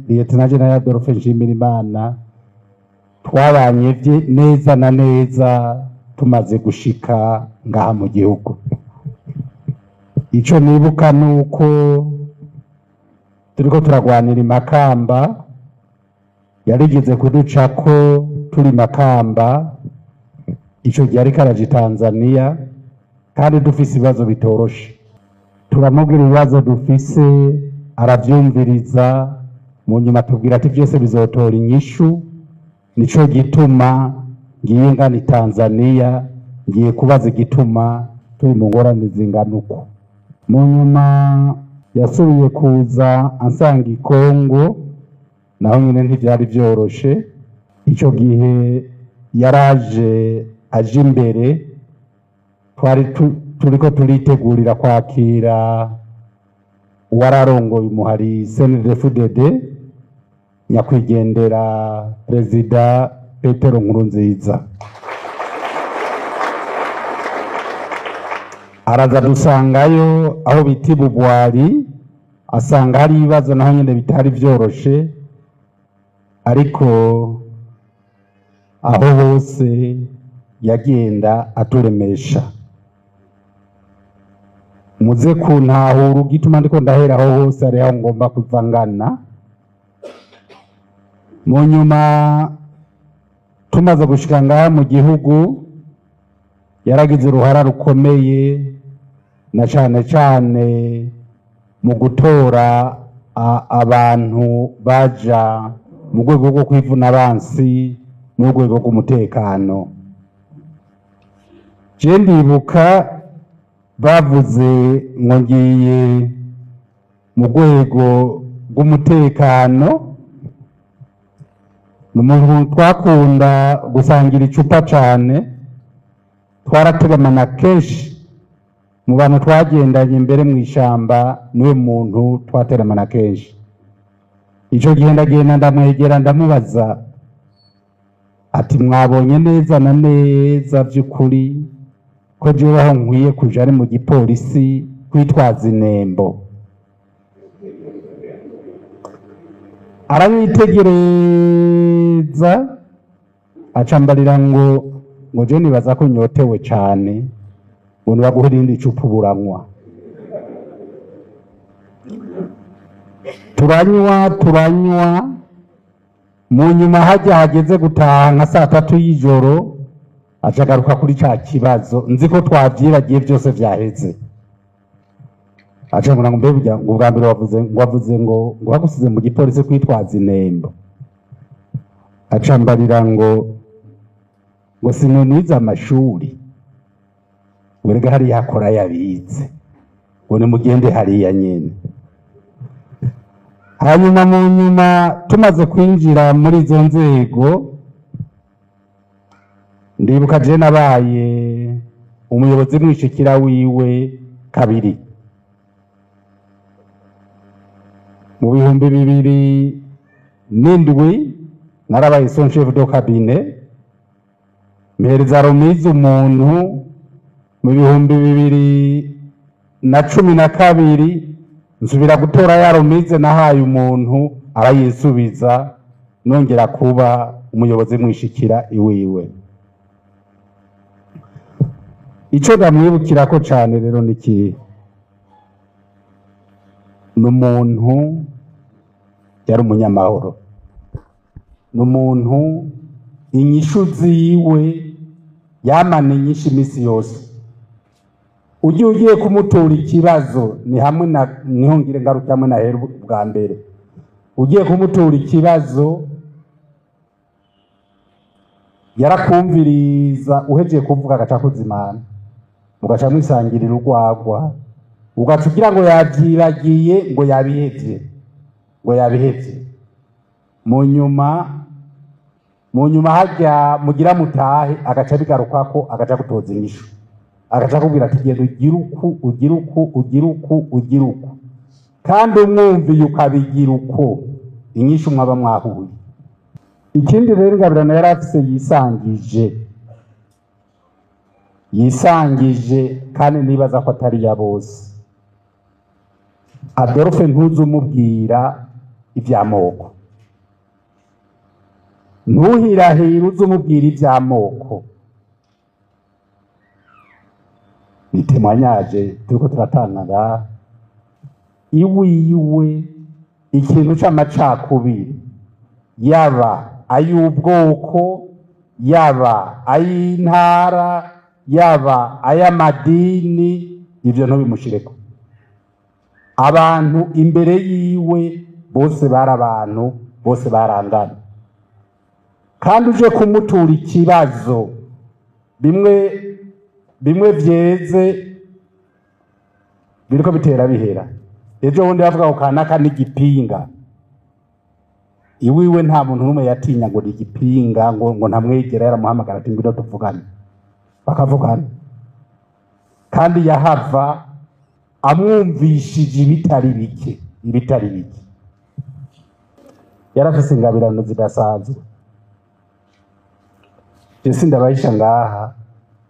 Lieutenant General Adolphe Nshimirimana twabanye neza na neza tumaze gushika ngaha mu gihugu. Ico nibuka nuko turiko turagwanira Makamba, yarigeze kuducako turi Makamba, ico gihe ariko araje Tanzania, kandi dufise ibibazo bitoroshe. Turamubwira ibibazo dufise, aravyumviriza, mu nyuma tubwira ati vyose bizotora inyishu. Nico gituma ngiye ngana Tanzania, ngiye kubaza igituma turi mu ngorane zingana uko. Mu nyuma yasubiye kuza ansanga i Kongo, naho nyine ntivyari vyoroshe. Ico gihe yaraje aje imbere, twari turiko turitegurira kwakira uwararongoye umuhari CNDD-FDD, nyakwigendera Perezida Petero Nkurunziza. Araza dusangayo aho biti Bugwari, asanga hari ibibazo naho nyene bitari vyoroshe, ariko aho hose yagenda aturemesha. Muze kuntahura ugituma ndiko ndahera aho hose ari aho ngomba kuvangana. Mu nyuma tumaze gushika ngaha mu gihugu, yaragize uruhara rukomeye na cane mu gutora abantu baja mu rwego rwo kwivuna abansi n'urwego rw'umutekano. Je ndibuka bavuze ngo ngiye mu rwego rw'umutekano, n'umuntu twakunda gusangira icupa cane, twarategamana kenshi mu bantu twagendanye imbere mu ishamba, niwe muntu twateramana kenshi. Ico gihe ndagenda ndamwegera ndamubaza ati mwabonye neza na neza vy'ukuri ko jewe aho nkwiye kuja ari mu gipolisi kwitwaza inembo? Aranyitegereza acambarira ngo je nibaza ko nyotewe cane, ngo nibaguhe irindi cupa uburanywa. Turanywa, mu nyuma hajya hageze gutaha nka 3 y'ijoro, acagaruka kuri ca kibazo, nzi ko twavyibagiye vyose vyaheze. Acangura ngo mbega ngo ubwa mbere wavuze ngo bagusize mu gipolisi kwitwaza inembo. Acambarira ngo sinonize amashuri, urega hariya akora yabize, ngo nimugende hariya nyene. Hanyuma mu nyuma tumaze kwinjira muri izo nzego, ndibuka je nabaye umuyobozi mwishikira wiwe kabiri. Mu 2007 narabaye son chef de cabinet, mpereza Romizi umuntu mu 2012 nsubira gutora ya Romizi nahaye umuntu arayisubiza, nongera kuba umuyobozi mwishikira iwiwe. Ico ndamwibukira ko cane rero niki, n'umuntu yari umunyamahoro, n'umuntu inyishu ziwe yamana inyinshi imisi yose. Ugiye kumutora ikibazo ni hamwe niho ngire ngaruka hamwe na hera bwa mbere. Ugiye kumutora ikibazo yarakumviriza, uhejeje kuvuga agaca kuzimana, mugaca mwisangirira urwagwa, ugaca ugira ngo yavyibagiye, ngo yabihevye. Mu nyuma hajya mugira mutahe, agaca bigarukako, agaca gutoza inyishu, agaca kubwira ati genda ugira uku, kandi umwumviye ukabigira uko, inyishu mwaba mwahuye. Ikindi rero Ngabirano yari afise yisangije kandi nibaza ko atari ya bose. Adolphe ntuzumubwira iby'amoko, ntuhirahire uze umubwira iby'amoko. Bitemwanyaje turiko turatanga iwiwe ikintu c'amacakubiri, yaba ay'ubwoko, yaba ay'intara, yaba ay'amadini, ivyo ntubimushireko. Abantu imbere yiwe bose bari abantu, bose barangana. Kandi uje kumutura ikibazo bimwe vyeze biriko bitera bihera. Ejo bundi bavuga ko kanaka n'igipinga, iwiwe nta muntu n'umwe yatinya ngo n'igipinga, ngo ntamwegera, yaramuhamagara ati ngwino tuvugane, bakavugana. Kandi yahava amwumvishije ibitari bike. Yarafise ingabirano zidasanzwe. Ese ndabahisha ngaha,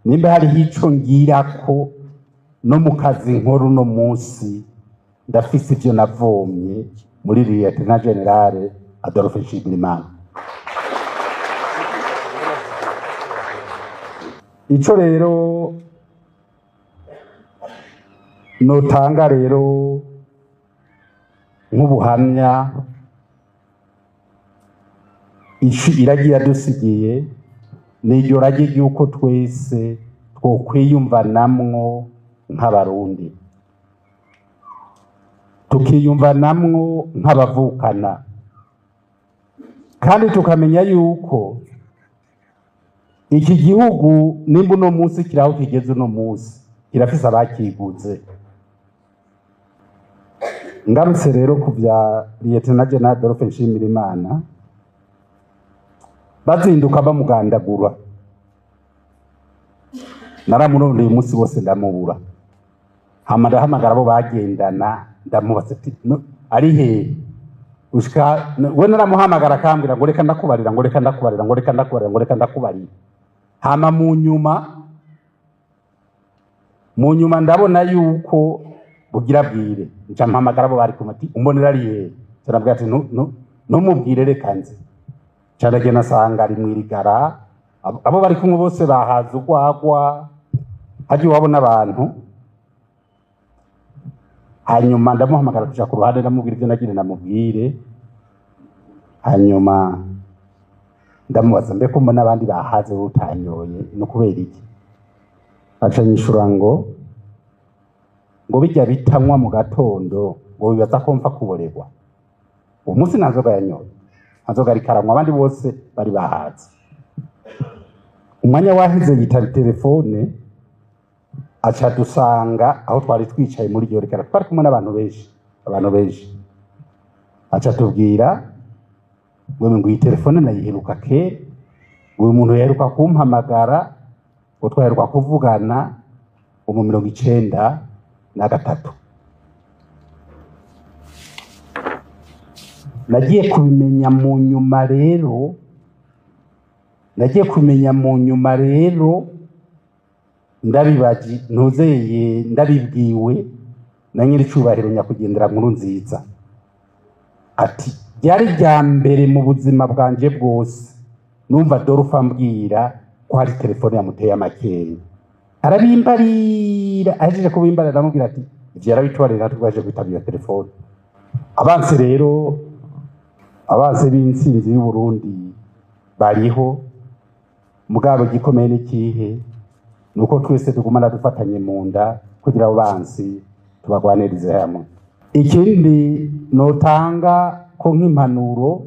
nimba hariho ico ngirako no mu kazi nkuru no munsi, ndafise ivyo navomye muri Lieutenant General Adolphe Nshimirimana. Ico rero notanga rero nk'ubuhamya iragiye dusigiye, n'iryo ragi ry'uko twese twokwiyumvanamwo nk'abarundi, tukiyumvanamwo nk'abavukana, kandi tukamenya yuko iki gihugu nimba uno munsi kiraho kigeze uno munsi kirafise abakiguze. Ngarutse rero ku bya Lieutenant General Adolphe Nshimirimana, bazinduka bamugandagura, naramurondeye umunsi wose ndamubura. Ndahamagara abo bagendana ndamubaza ati ari he ushika, we naramuhamagara akambwira ngo reka ndakubarira, ngo reka ndakubarira, ngo reka ndakubarira, ngo reka ndakubarira. Hama mu nyuma ndabona yuko bugira bwire, nca mpamagara abo bari kumati umbonera ari he, cyarabwira ati ntumubwire reka nzi. Cyaragena sanga ari mwirigara, abo bari kumwe bose bahaza urwagwa, haji wabona abantu. Hanyuma ndamuhamagara kuja ku ruhande ndamubwira ibyo nagire namubwire. Hanyuma ndamubaza mbe ko mbona abandi bahaze utanyoye no kubera iki. Acanyishura ngo bijya bitanywa mu gatondo ngo bibaza ko mfa kuborerwa. Uwo munsi nazoga yanyoye, nazoga ari karanywa, abandi bose bari bahaze. Umwanya waheze yitaba telefone, aca dusanga aho twari twicaye muri iryo rekera, twari kumwe n'abantu benshi. Aca tubwira ngo iyi telefone nayiheruka kera, uyu muntu yaheruka kumpamagara, ngo twaheruka kuvugana mu 1993. Nagiye kubimenya mu nyuma rero, ndabibaji ntuzeye ndabibwiwe na nyiricubahiro Nyakugendera Nkurunziza, ati byari rya mbere mu buzima bwanje bwose numva Adolphe ambwira ko hari telefone yamuteye amakeri. Arabimbarira, ahejeje kubimbarira aramubwira ati ivyo yarabitwarira, twaje kwitabira telefone. Abanse rero, abanse b'intsinzi y'u Burundi bariho, mugabo gikomeye n'ikihe nuko twese tugumana dufatanye mu nda kugira abo bansi tubagwanirize hamwe. Ikindi notanga ko nk'impanuro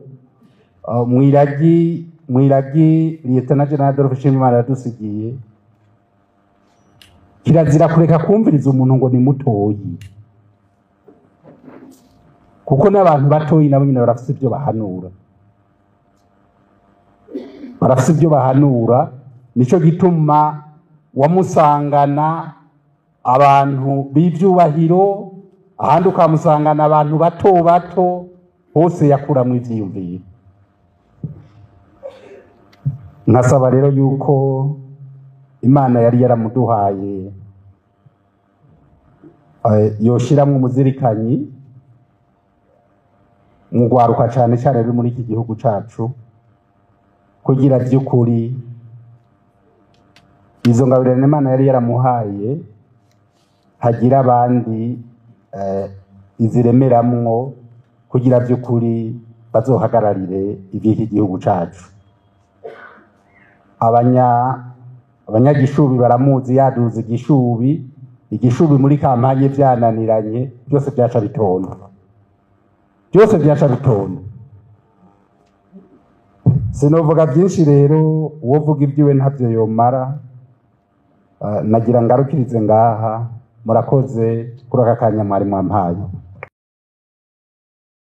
mwiragi Lieutenant General Adolphe Nshimirimana yadusigiye, kirazira kureka kumviriza umuntu ngo ni mutoyi, kuko n'abantu batoyi nabo nyine barafise ibyo bahanura. Nico gituma wamusangana abantu b'ivyubahiro, ahandi ukamusangana abantu bato hose yakuramwo ivyiyumviro. Nkasaba rero yuko Imana yari yaramuduhaye yoshiramwo umuzirikanyi ngwaruka cyane cyane ruri muri iki gihugu cacu kugira by'ukuri izo ngabirane Imana yari yaramuhaye hagira abandi iziremeramwo kugira by'ukuri bazohagararire iby'iki gihugu cacu. Abanyagishubi baramuzi yaduze igishubi muri kampanye byananiranye byose byaca bitonda sinovuga byinshi rero uwo vuga ibyiwe ntabyo yomara. Nagira ngarukirize ngaha, murakoze kuri aka kanya mwari mwampaye.